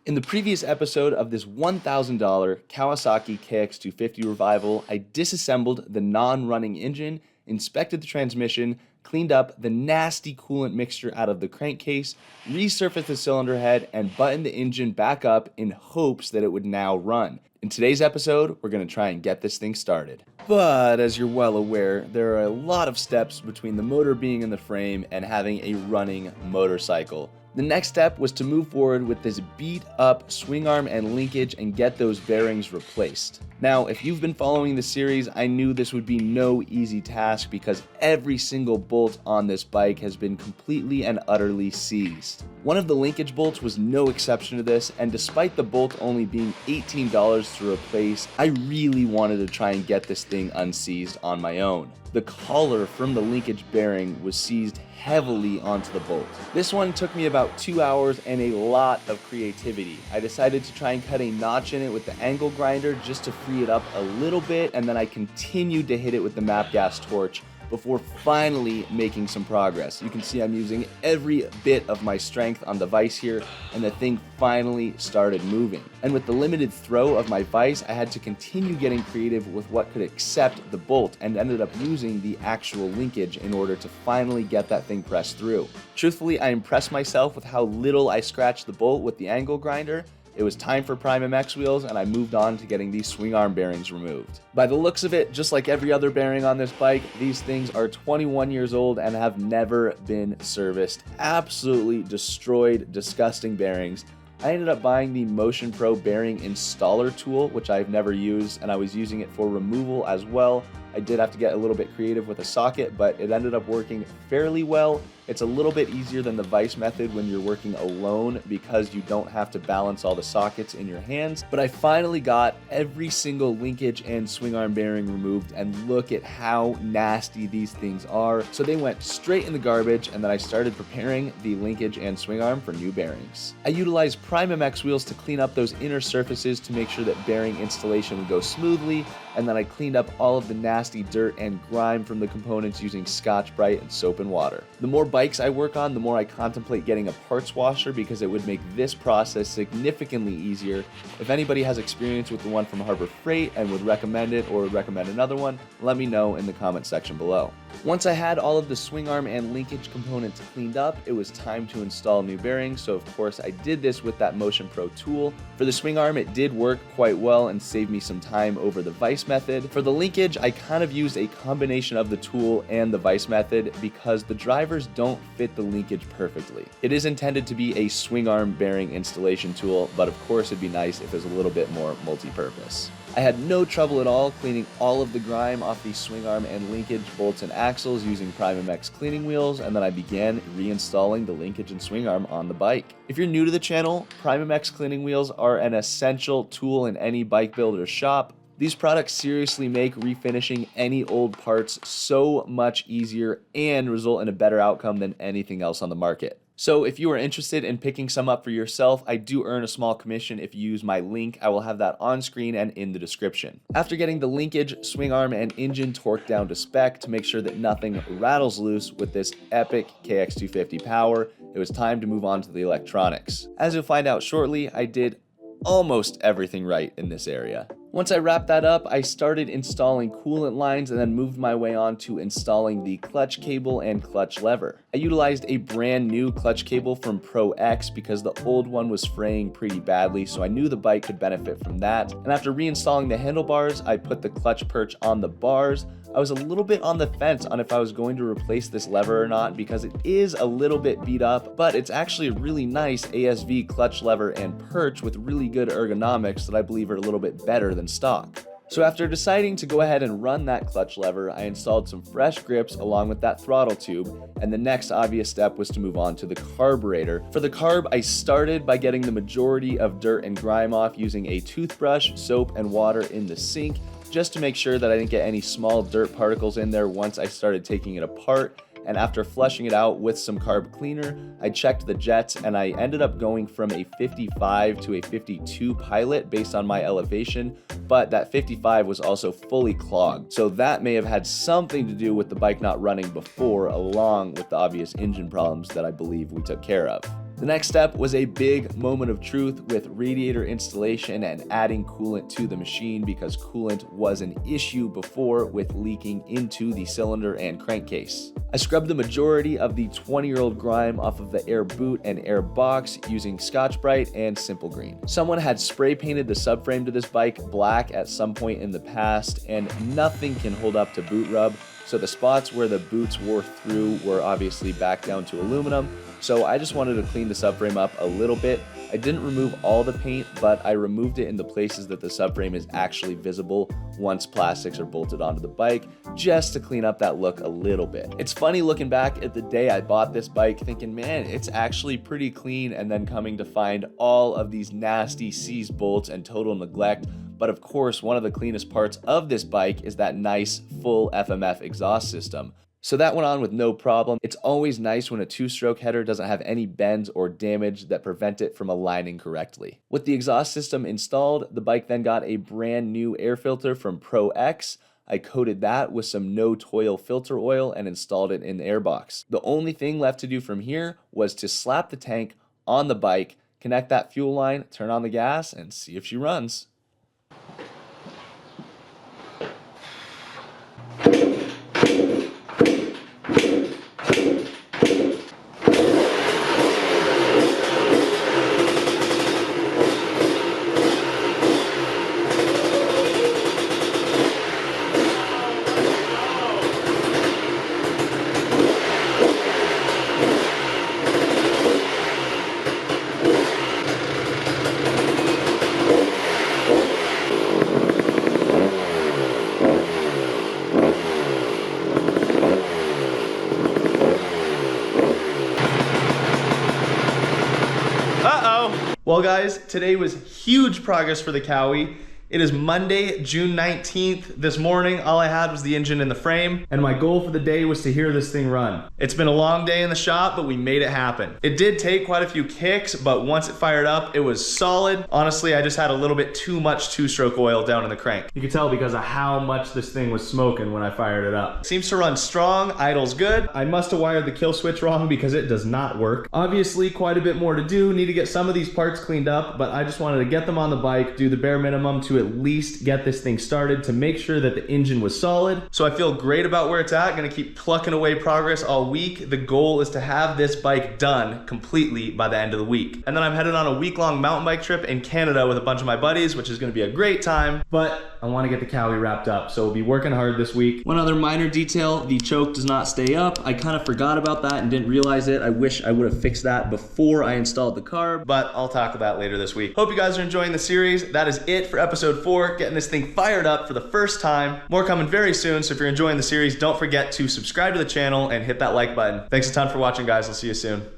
In the previous episode of this $1,000 Kawasaki KX250 revival, I disassembled the non-running engine, inspected the transmission, cleaned up the nasty coolant mixture out of the crankcase, resurfaced the cylinder head, and buttoned the engine back up in hopes that it would now run. In today's episode, we're going to try and get this thing started. But as you're well aware, there are a lot of steps between the motor being in the frame and having a running motorcycle. The next step was to move forward with this beat up swing arm and linkage and get those bearings replaced. Now, if you've been following the series, I knew this would be no easy task because every single bolt on this bike has been completely and utterly seized. One of the linkage bolts was no exception to this, and despite the bolt only being $18 to replace, I really wanted to try and get this thing unseized on my own. The collar from the linkage bearing was seized heavily onto the bolt. This one took me about 2 hours and a lot of creativity. I decided to try and cut a notch in it with the angle grinder just to free it up a little bit, and then I continued to hit it with the map gas torch before finally making some progress. You can see I'm using every bit of my strength on the vise here, and the thing finally started moving. And with the limited throw of my vise, I had to continue getting creative with what could accept the bolt, and ended up using the actual linkage in order to finally get that thing pressed through. Truthfully, I impressed myself with how little I scratched the bolt with the angle grinder. It was time for Prime MX wheels, and I moved on to getting these swing arm bearings removed. By the looks of it, just like every other bearing on this bike, these things are 21 years old and have never been serviced. Absolutely destroyed, disgusting bearings. I ended up buying the Motion Pro bearing installer tool, which I've never used, and I was using it for removal as well. I did have to get a little bit creative with a socket, but it ended up working fairly well. It's a little bit easier than the vise method when you're working alone because you don't have to balance all the sockets in your hands. But I finally got every single linkage and swing arm bearing removed, and look at how nasty these things are. So they went straight in the garbage, and then I started preparing the linkage and swing arm for new bearings. I utilized Prime MX wheels to clean up those inner surfaces to make sure that bearing installation would go smoothly, and then I cleaned up all of the nasty dirt and grime from the components using Scotch-Brite and soap and water. The more bikes I work on, the more I contemplate getting a parts washer because it would make this process significantly easier. If anybody has experience with the one from Harbor Freight and would recommend it or would recommend another one, let me know in the comment section below. Once I had all of the swing arm and linkage components cleaned up, it was time to install new bearings, so of course I did this with that Motion Pro tool. For the swing arm, it did work quite well and saved me some time over the vise method. For the linkage, I kind of used a combination of the tool and the vise method because the drivers don't fit the linkage perfectly. It is intended to be a swing arm bearing installation tool, but of course it'd be nice if it was a little bit more multi-purpose. I had no trouble at all cleaning all of the grime off the swing arm and linkage bolts and axles using Prime MX cleaning wheels, and then I began reinstalling the linkage and swing arm on the bike. If you're new to the channel, Prime MX cleaning wheels are an essential tool in any bike builder's shop. These products seriously make refinishing any old parts so much easier and result in a better outcome than anything else on the market. So if you are interested in picking some up for yourself, I do earn a small commission if you use my link. I will have that on screen and in the description. After getting the linkage, swing arm, and engine torqued down to spec to make sure that nothing rattles loose with this epic KX250 power, it was time to move on to the electronics. As you'll find out shortly, I did almost everything right in this area. Once I wrapped that up, I started installing coolant lines and then moved my way on to installing the clutch cable and clutch lever. I utilized a brand new clutch cable from Pro X because the old one was fraying pretty badly, so I knew the bike could benefit from that. And after reinstalling the handlebars, I put the clutch perch on the bars. I was a little bit on the fence on if I was going to replace this lever or not because it is a little bit beat up, but it's actually a really nice ASV clutch lever and perch with really good ergonomics that I believe are a little bit better than stock. So after deciding to go ahead and run that clutch lever, I installed some fresh grips along with that throttle tube, and the next obvious step was to move on to the carburetor. For the carb, I started by getting the majority of dirt and grime off using a toothbrush, soap, and water in the sink, just to make sure that I didn't get any small dirt particles in there once I started taking it apart. And after flushing it out with some carb cleaner, I checked the jets, and I ended up going from a 55 to a 52 pilot based on my elevation, but that 55 was also fully clogged. So that may have had something to do with the bike not running before, along with the obvious engine problems that I believe we took care of. The next step was a big moment of truth with radiator installation and adding coolant to the machine, because coolant was an issue before with leaking into the cylinder and crankcase. I scrubbed the majority of the 20-year-old grime off of the air boot and air box using Scotch-Brite and Simple Green. Someone had spray painted the subframe to this bike black at some point in the past, and nothing can hold up to boot rub, so the spots where the boots wore through were obviously back down to aluminum. So I just wanted to clean the subframe up a little bit. I didn't remove all the paint, but I removed it in the places that the subframe is actually visible once plastics are bolted onto the bike, just to clean up that look a little bit. It's funny looking back at the day I bought this bike thinking, man, it's actually pretty clean, and then coming to find all of these nasty seized bolts and total neglect. But of course, one of the cleanest parts of this bike is that nice full FMF exhaust system. So that went on with no problem. It's always nice when a two-stroke header doesn't have any bends or damage that prevent it from aligning correctly. With the exhaust system installed, the bike then got a brand new air filter from Pro X. I coated that with some no-toil filter oil and installed it in the airbox. The only thing left to do from here was to slap the tank on the bike, connect that fuel line, turn on the gas, and see if she runs. Well guys, today was huge progress for the Cowie. It is Monday, June 19th. This morning, all I had was the engine and the frame, and my goal for the day was to hear this thing run. It's been a long day in the shop, but we made it happen. It did take quite a few kicks, but once it fired up, it was solid. Honestly, I just had a little bit too much two-stroke oil down in the crank. You could tell because of how much this thing was smoking when I fired it up. Seems to run strong, idle's good. I must have wired the kill switch wrong because it does not work. Obviously, quite a bit more to do. Need to get some of these parts cleaned up, but I just wanted to get them on the bike, do the bare minimum to at least get this thing started to make sure that the engine was solid. So I feel great about where it's at. Gonna keep plucking away progress all week. The goal is to have this bike done completely by the end of the week. And then I'm headed on a week-long mountain bike trip in Canada with a bunch of my buddies, which is gonna be a great time, but I wanna get the Cowie wrapped up, so we'll be working hard this week. One other minor detail, the choke does not stay up. I kind of forgot about that and didn't realize it. I wish I would have fixed that before I installed the carb, but I'll tackle that later this week. Hope you guys are enjoying the series. That is it for episode 4. Getting this thing fired up for the first time. More coming very soon, so if you're enjoying the series, don't forget to subscribe to the channel and hit that like button. Thanks a ton for watching, guys. I'll see you soon.